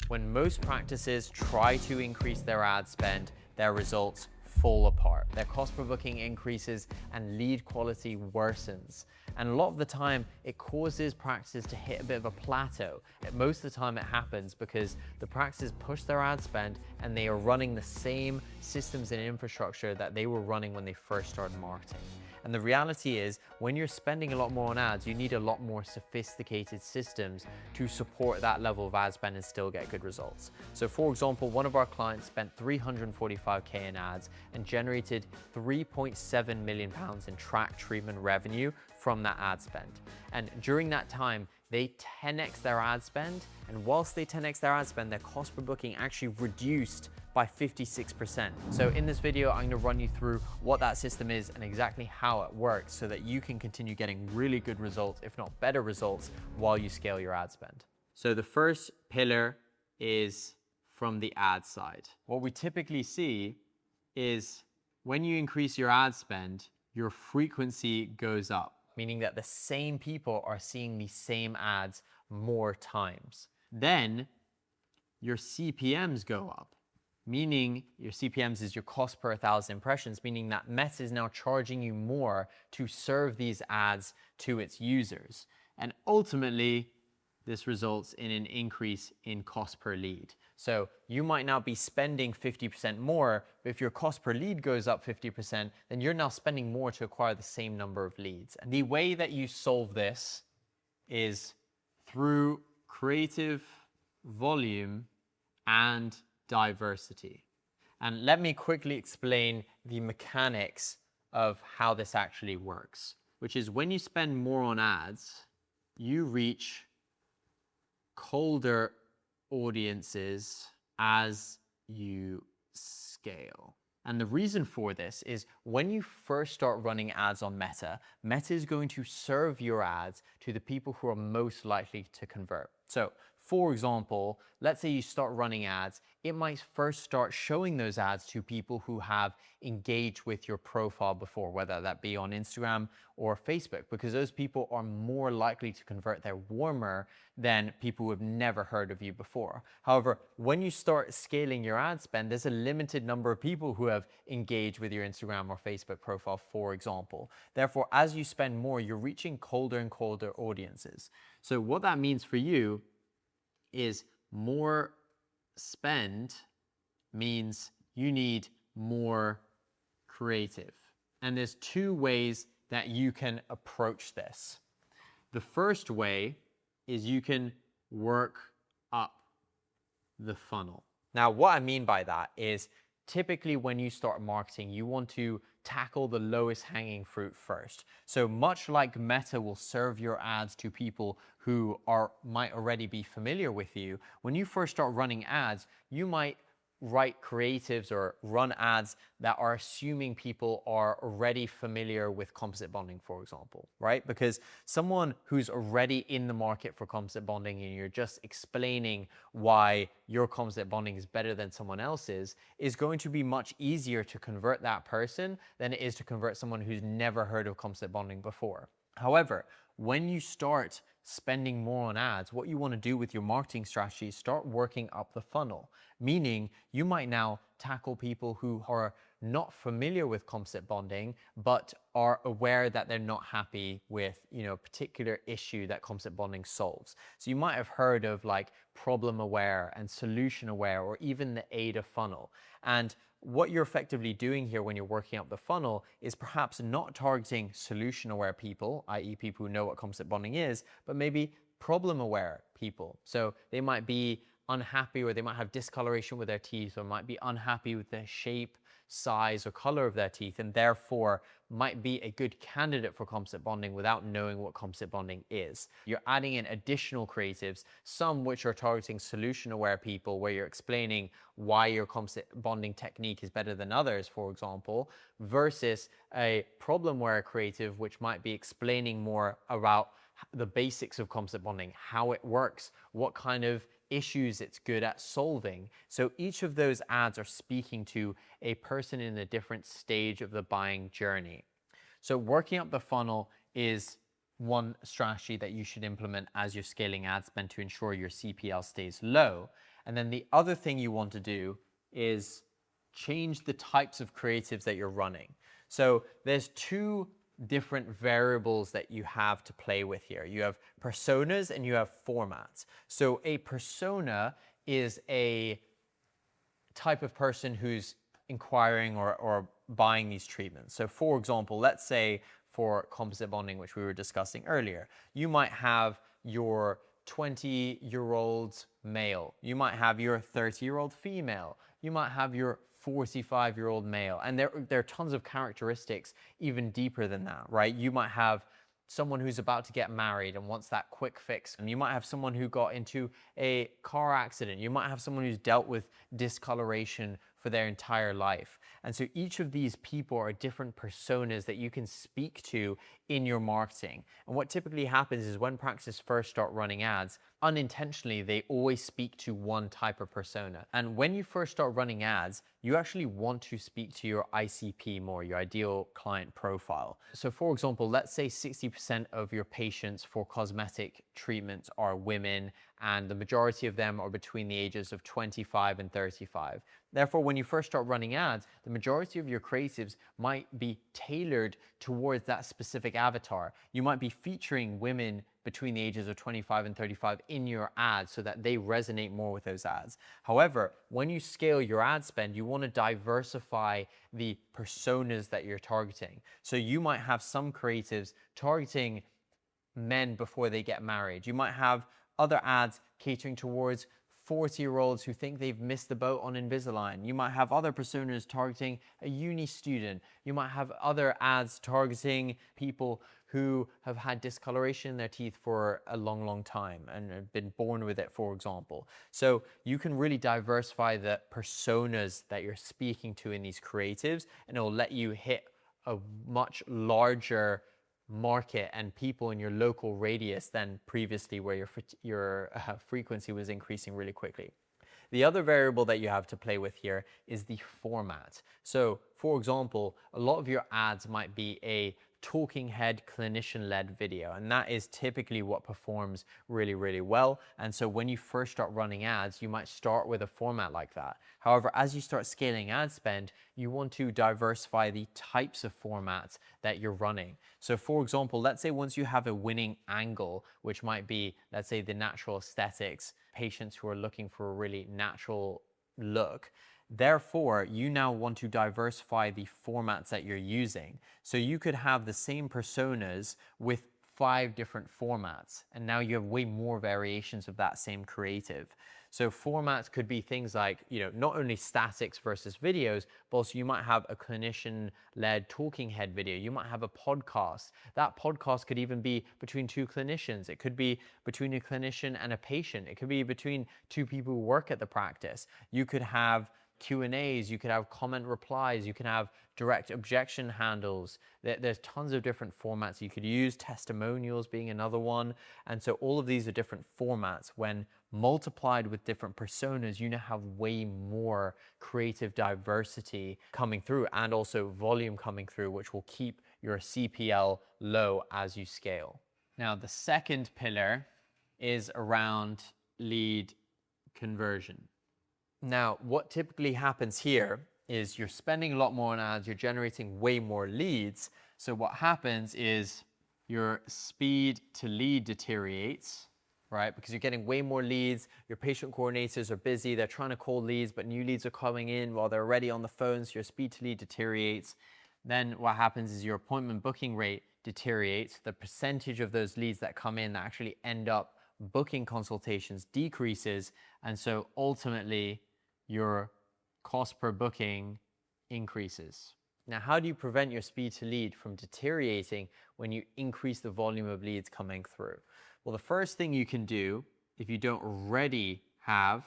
When most practices try to increase their ad spend, their results fall apart. Their cost per booking increases and lead quality worsens. And a lot of the time, it causes practices to hit a bit of a plateau. Most of the time it happens because the practices push their ad spend and they are running the same systems and infrastructure that they were running when they first started marketing. And the reality is, when you're spending a lot more on ads, you need a lot more sophisticated systems to support that level of ad spend and still get good results. So for example, one of our clients spent 345K in ads and generated £3.7 million in track treatment revenue from that ad spend. And during that time, they 10x their ad spend. And whilst they 10x their ad spend, their cost per booking actually reduced by 56%. So in this video, I'm gonna run you through what that system is and exactly how it works so that you can continue getting really good results, if not better results, while you scale your ad spend. So the first pillar is from the ad side. What we typically see is when you increase your ad spend, your frequency goes up, meaning that the same people are seeing the same ads more times. Then your CPMs go up, meaning your CPMs is your cost per 1,000 impressions, meaning that Meta is now charging you more to serve these ads to its users. And ultimately, this results in an increase in cost per lead. So you might now be spending 50% more, but if your cost per lead goes up 50%, then you're now spending more to acquire the same number of leads. And the way that you solve this is through creative volume and diversity. And let me quickly explain the mechanics of how this actually works, which is when you spend more on ads, you reach colder audiences as you scale. And the reason for this is when you first start running ads on Meta, Meta is going to serve your ads to the people who are most likely to convert. So for example, let's say you start running ads, it might first start showing those ads to people who have engaged with your profile before, whether that be on Instagram or Facebook, because those people are more likely to convert. They're warmer than people who have never heard of you before. However, when you start scaling your ad spend, there's a limited number of people who have engaged with your Instagram or Facebook profile, for example. Therefore, as you spend more, you're reaching colder and colder audiences. So what that means for you is more spend means you need more creative. And there's two ways that you can approach this. The first way is you can work up the funnel. Now, what I mean by that is typically when you start marketing, you want to tackle the lowest hanging fruit first. So much like Meta will serve your ads to people who might already be familiar with you, when you first start running ads, you might write creatives or run ads that are assuming people are already familiar with composite bonding, for example, right? Because someone who's already in the market for composite bonding and you're just explaining why your composite bonding is better than someone else's is going to be much easier to convert that person than it is to convert someone who's never heard of composite bonding before. However, when you start spending more on ads, what you want to do with your marketing strategy is start working up the funnel, meaning you might now tackle people who are not familiar with composite bonding, but are aware that they're not happy with, a particular issue that composite bonding solves. So you might have heard of like problem aware and solution aware, or even the AIDA funnel. And what you're effectively doing here when you're working up the funnel is perhaps not targeting solution aware people, i.e. people who know what composite bonding is, but maybe problem aware people. So they might be unhappy, or they might have discoloration with their teeth, or might be unhappy with the shape, size, or color of their teeth, and therefore might be a good candidate for composite bonding without knowing what composite bonding is. You're adding in additional creatives, some which are targeting solution-aware people, where you're explaining why your composite bonding technique is better than others, for example, versus a problem-aware creative, which might be explaining more about the basics of composite bonding, how it works, what kind of issues it's good at solving. So each of those ads are speaking to a person in a different stage of the buying journey. So working up the funnel is one strategy that you should implement as you're scaling ad spend to ensure your CPL stays low. And then the other thing you want to do is change the types of creatives that you're running. So there's two different variables that you have to play with here. You have personas and you have formats. So a persona is a type of person who's inquiring or buying these treatments. So for example, let's say for composite bonding, which we were discussing earlier, you might have your 20-year-old male, you might have your 30-year-old female, you might have your 45-year-old male, and there are tons of characteristics even deeper than that, right? You might have someone who's about to get married and wants that quick fix. And you might have someone who got into a car accident. You might have someone who's dealt with discoloration for their entire life. And so each of these people are different personas that you can speak to in your marketing. And what typically happens is when practices first start running ads, unintentionally, they always speak to one type of persona. And when you first start running ads, you actually want to speak to your ICP more, your ideal client profile. So for example, let's say 60% of your patients for cosmetic treatments are women, and the majority of them are between the ages of 25 and 35. Therefore, when you first start running ads, the majority of your creatives might be tailored towards that specific avatar. You might be featuring women between the ages of 25 and 35 in your ads so that they resonate more with those ads. However, when you scale your ad spend, you want to diversify the personas that you're targeting. So you might have some creatives targeting men before they get married. You might have other ads catering towards 40-year-olds who think they've missed the boat on Invisalign. You might have other personas targeting a uni student. You might have other ads targeting people who have had discoloration in their teeth for a long, long time and have been born with it, for example. So you can really diversify the personas that you're speaking to in these creatives, and it will let you hit a much larger market and people in your local radius than previously, where your frequency was increasing really quickly. The other variable that you have to play with here is the format. So for example, a lot of your ads might be a talking head clinician-led video, and that is typically what performs really, really well. And so when you first start running ads, you might start with a format like that. However, as you start scaling ad spend, you want to diversify the types of formats that you're running. So for example, let's say once you have a winning angle, which might be, let's say, the natural aesthetics, patients who are looking for a really natural look. Therefore, you now want to diversify the formats that you're using. So you could have the same personas with 5 different formats, and now you have way more variations of that same creative. So formats could be things like, not only statics versus videos, but also you might have a clinician-led talking head video. You might have a podcast. That podcast could even be between 2 clinicians. It could be between a clinician and a patient. It could be between 2 people who work at the practice. You could have Q&As, you could have comment replies, you can have direct objection handles. There's tons of different formats you could use, testimonials being another one. And so all of these are different formats. When multiplied with different personas, you now have way more creative diversity coming through and also volume coming through, which will keep your CPL low as you scale. Now, the second pillar is around lead conversion. Now, what typically happens here is you're spending a lot more on ads, you're generating way more leads. So what happens is your speed to lead deteriorates, right? Because you're getting way more leads, your patient coordinators are busy, they're trying to call leads, but new leads are coming in while they're already on the phone, so your speed to lead deteriorates. Then what happens is your appointment booking rate deteriorates. The percentage of those leads that come in that actually end up booking consultations decreases, and so ultimately your cost per booking increases. Now, how do you prevent your speed to lead from deteriorating when you increase the volume of leads coming through? Well, the first thing you can do, if you don't already have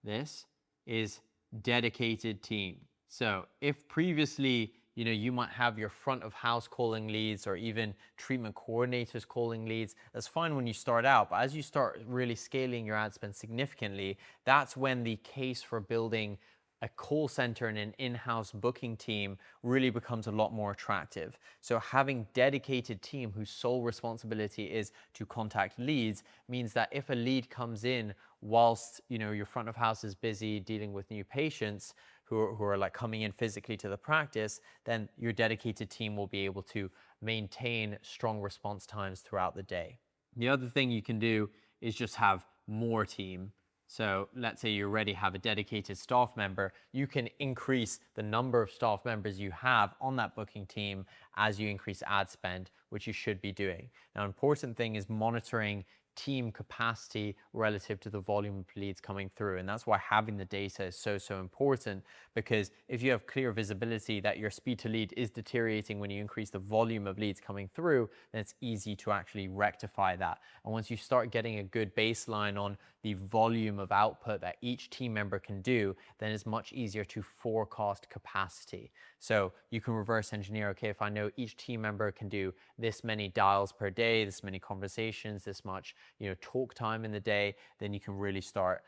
this, is dedicated team. So if previously you might have your front of house calling leads or even treatment coordinators calling leads. That's fine when you start out, but as you start really scaling your ad spend significantly, that's when the case for building a call center and an in-house booking team really becomes a lot more attractive. So having dedicated team whose sole responsibility is to contact leads means that if a lead comes in whilst, your front of house is busy dealing with new patients who are like coming in physically to the practice, then your dedicated team will be able to maintain strong response times throughout the day. The other thing you can do is just have more team. So let's say you already have a dedicated staff member, you can increase the number of staff members you have on that booking team as you increase ad spend, which you should be doing. Now, an important thing is monitoring team capacity relative to the volume of leads coming through. And that's why having the data is so important, because if you have clear visibility that your speed to lead is deteriorating when you increase the volume of leads coming through, then it's easy to actually rectify that. And once you start getting a good baseline on the volume of output that each team member can do, then it's much easier to forecast capacity. So you can reverse engineer, okay, if I know each team member can do this many dials per day, this many conversations, this much, talk time in the day, then you can really start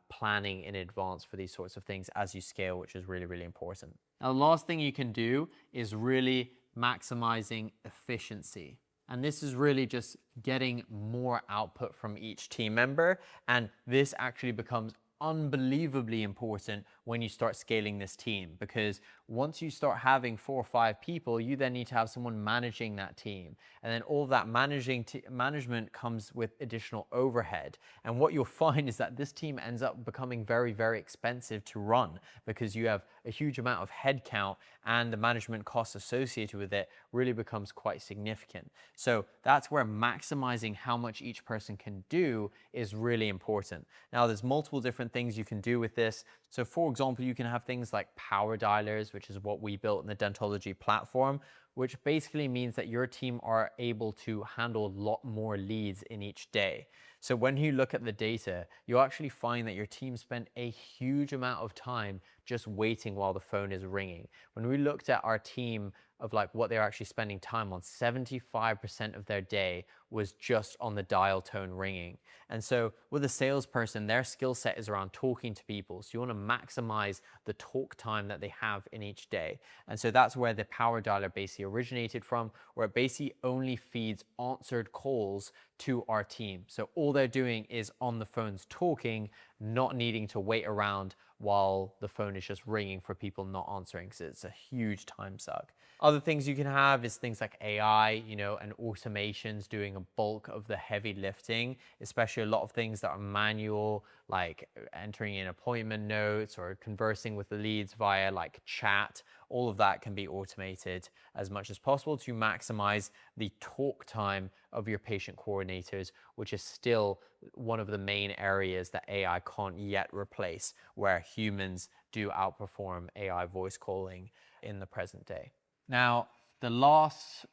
planning in advance for these sorts of things as you scale, which is really important. Now, the last thing you can do is really maximizing efficiency. And this is really just getting more output from each team member. And this actually becomes unbelievably important when you start scaling this team, because once you start having 4 or 5 people, you then need to have someone managing that team. And then all of that management comes with additional overhead. And what you'll find is that this team ends up becoming very expensive to run, because you have a huge amount of headcount and the management costs associated with it really becomes quite significant. So that's where maximizing how much each person can do is really important. Now, there's multiple different things you can do with this. So for example, you can have things like power dialers, which is what we built in the Dentology platform, which basically means that your team are able to handle a lot more leads in each day. So when you look at the data, you'll actually find that your team spent a huge amount of time just waiting while the phone is ringing. When we looked at our team of like what they're actually spending time on, 75% of their day was just on the dial tone ringing. And so with a salesperson, their skill set is around talking to people. So you want to maximize the talk time that they have in each day. And so that's where the power dialer basically originated from, where it basically only feeds answered calls to our team. So all they're doing is on the phones talking, not needing to wait around while the phone is just ringing for people not answering, because it's a huge time suck. Other things you can have is things like AI, and automations doing a bulk of the heavy lifting, especially a lot of things that are manual, like entering in appointment notes or conversing with the leads via like chat. All of that can be automated as much as possible to maximize the talk time of your patient coordinators, which is still one of the main areas that AI can't yet replace, where humans do outperform AI voice calling in the present day. Now, the last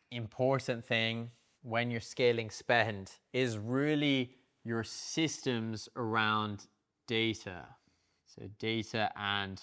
important thing when you're scaling spend is really your systems around data. So data and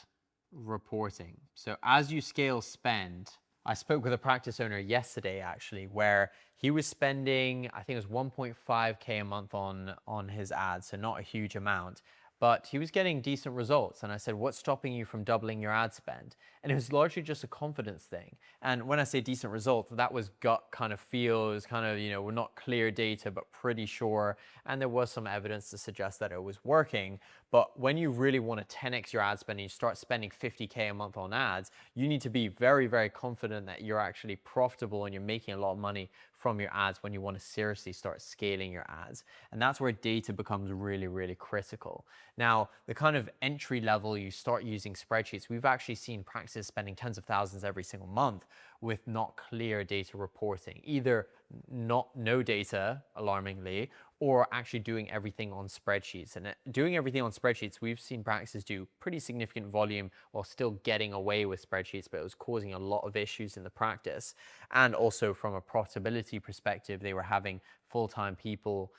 reporting. So as you scale spend, I spoke with a practice owner yesterday actually, where he was spending, I think it was 1.5K a month on his ads, so not a huge amount, but he was getting decent results. And I said, what's stopping you from doubling your ad spend? And it was largely just a confidence thing. And when I say decent results, that was gut kind of feel. It was kind of, we're not clear data, but pretty sure. And there was some evidence to suggest that it was working. But when you really want to 10x your ad spend and you start spending 50K a month on ads, you need to be very confident that you're actually profitable and you're making a lot of money from your ads when you want to seriously start scaling your ads. And that's where data becomes really critical. Now, the kind of entry level, you start using spreadsheets. We've actually seen practices spending tens of thousands every single month with not clear data reporting, either no data, alarmingly, or actually doing everything on spreadsheets. And doing everything on spreadsheets, we've seen practices do pretty significant volume while still getting away with spreadsheets, but it was causing a lot of issues in the practice. And also from a profitability perspective, they were having full-time people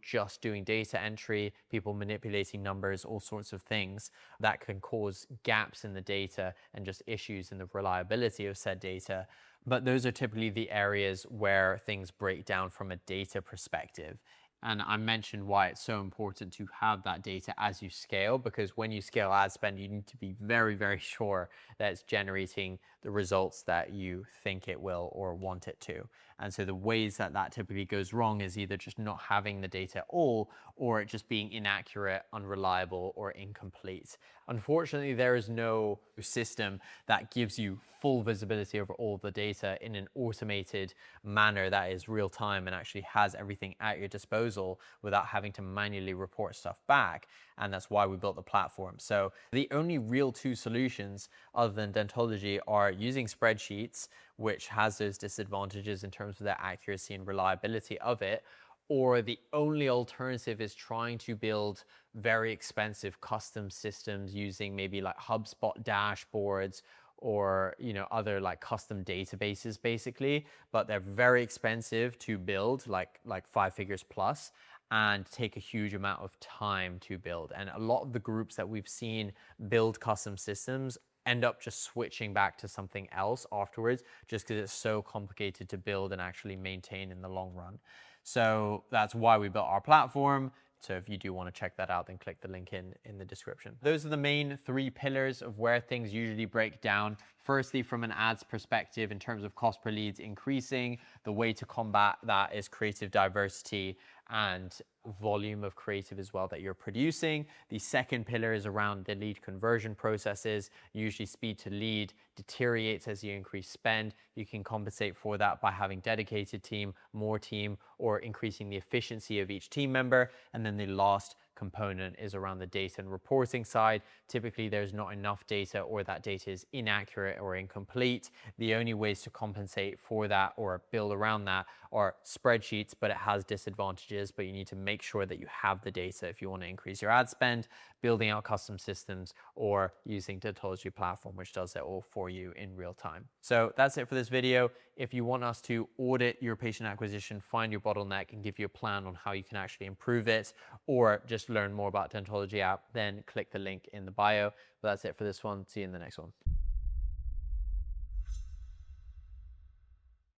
just doing data entry, people manipulating numbers, all sorts of things that can cause gaps in the data and just issues in the reliability of said data. But those are typically the areas where things break down from a data perspective. And I mentioned why it's so important to have that data as you scale, because when you scale ad spend, you need to be very sure that it's generating the results that you think it will or want it to. And so the ways that that typically goes wrong is either just not having the data at all, or it just being inaccurate, unreliable, or incomplete. Unfortunately, there is no system that gives you full visibility over all the data in an automated manner that is real time and actually has everything at your disposal without having to manually report stuff back. And that's why we built the platform. So the only real two solutions other than Dentology are using spreadsheets, which has those disadvantages in terms of the accuracy and reliability of it, or the only alternative is trying to build very expensive custom systems using maybe like HubSpot dashboards or other like custom databases basically, but they're very expensive to build, like 5 figures plus, and take a huge amount of time to build. And a lot of the groups that we've seen build custom systems end up just switching back to something else afterwards, just because it's so complicated to build and actually maintain in the long run. So that's why we built our platform. So if you do want to check that out, then click the link in the description. Those are the main 3 pillars of where things usually break down. Firstly, from an ads perspective, in terms of cost per leads increasing, the way to combat that is creative diversity and volume of creative as well that you're producing. The second pillar is around the lead conversion processes. Usually speed to lead deteriorates as you increase spend. You can compensate for that by having dedicated team, more team, or increasing the efficiency of each team member. And then the last component is around the data and reporting side. Typically, there's not enough data, or that data is inaccurate or incomplete. The only ways to compensate for that or build around that are spreadsheets, but it has disadvantages. But you need to make sure that you have the data if you want to increase your ad spend, building out custom systems, or using Dentology platform, which does it all for you in real time. So that's it for this video. If you want us to audit your patient acquisition, find your bottleneck, and give you a plan on how you can actually improve it, or just learn more about Dentology app, then click the link in the bio. But that's it for this one. See you in the next one.